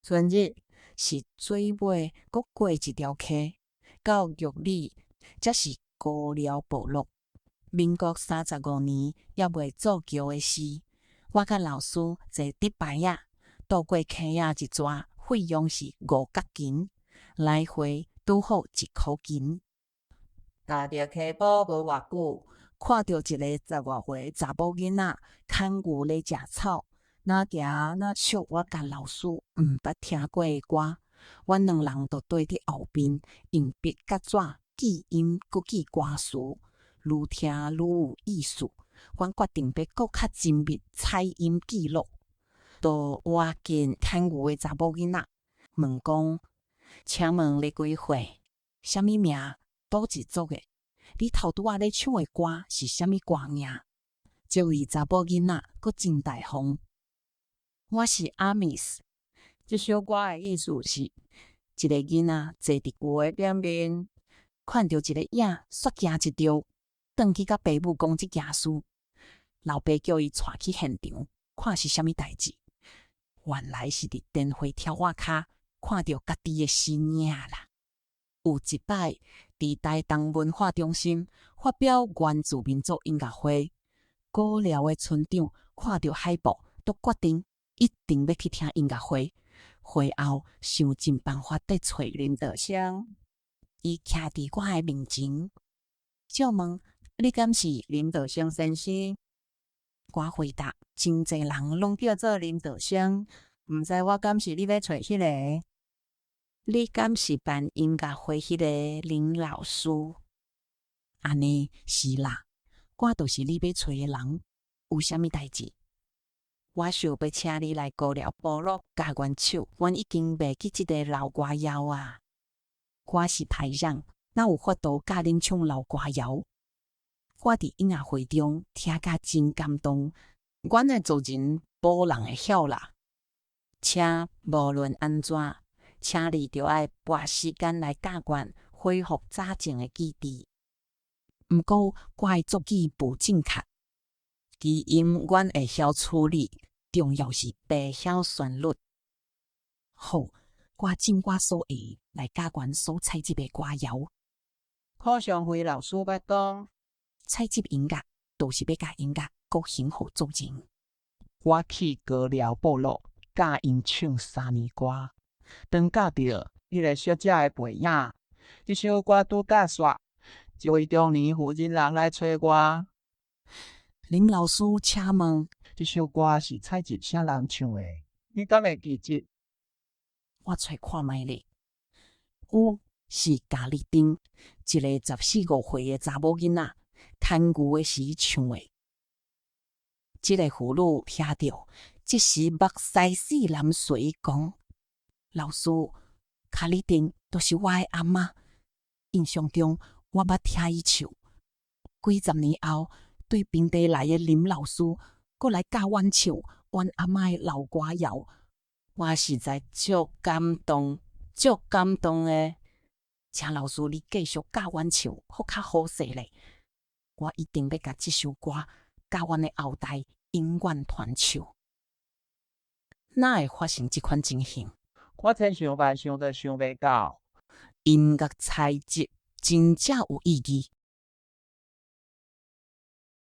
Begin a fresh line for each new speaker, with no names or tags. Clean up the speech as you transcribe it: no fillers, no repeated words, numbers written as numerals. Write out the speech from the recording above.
春日是最尾閣過一條溪，到玉里則是高寮部落。民國35年還未造橋的時，我甲老師坐竹排仔渡過溪仔一逝，費用是5角錢，來回拄好1箍錢。踏着溪埔無偌久，看到一個10外歲查某囡仔牽牛咧食草，哪行哪唱我甲老師毋捌聽過的歌。阮兩人就對佇後邊用筆甲紙記音閣記歌詞，愈聽愈有意思。阮決定要閣較精密採音記錄。就活近牽牛的查某囡仔問講：請問你幾歲？啥物名？倒一族的？你頭拄仔咧唱的歌是啥物歌名？這位查某囡仔閣真大方。我是阿米斯。這首歌的意思是：一個囡仔坐佇牛的頂面，看到一個影，煞驚一跳，轉去甲爸母講這件事。老爸叫伊帶去現場，看是啥物代誌。原來是佇電火條仔骹看到家己的身影啦。有一擺佇台東文化中心發表原住民族音樂會，高寮的村長看到海報，都決定一定要去聽音樂會。會後想盡辦法得找林德香，伊徛佇我的面前，就問：你敢是林德香先生？我回答：真濟人攏叫做林德香，毋知我敢是你要找迄個？你敢是辦音樂會迄個林老師？安尼是啦，我就是你要找的人。有啥物代誌？我想要請你來高寮部落教阮唱，阮已經袂記這個老歌謠啊。我是排長，哪有法度教恁唱老歌謠？我佇音樂會中聽甲真感動，阮的族人無人會曉啦。請無論安怎，請你着愛撥時間來教阮恢復早前的記憶。毋過我的族語不正確，基因阮會曉處理，重要是白曉旋律。好，我盡我所會來教阮所採集的歌謠。課上會老師捌講，採集音樂都是要甲音樂閣幸福族人。
我去高寮部落教因唱3年歌，當教着迄個小姐的背影，這首歌拄教煞，一位中年婦人人來找我。
林老師，請問，
這首歌是採集啥人唱的？你敢會記得？
我揣看覓咧。有，是咖喱丁，一個14、15歲的查某囡仔牽牛的時唱的。這個婦女聽到，即時目屎死淋水講：老師，咖喱丁都是我的阿嬤。印象中，我捌聽伊唱。幾十年後，對平地來的林老師，閣來教阮唱阮阿嬤的老歌謠。我實在足感動，足感動的。請老師你繼續教阮唱，好較好勢咧。我一定要甲這首歌甲阮的後代永遠傳唱。哪會發生這款情形？
我千想萬想都想袂到。
音樂採集真正有意義。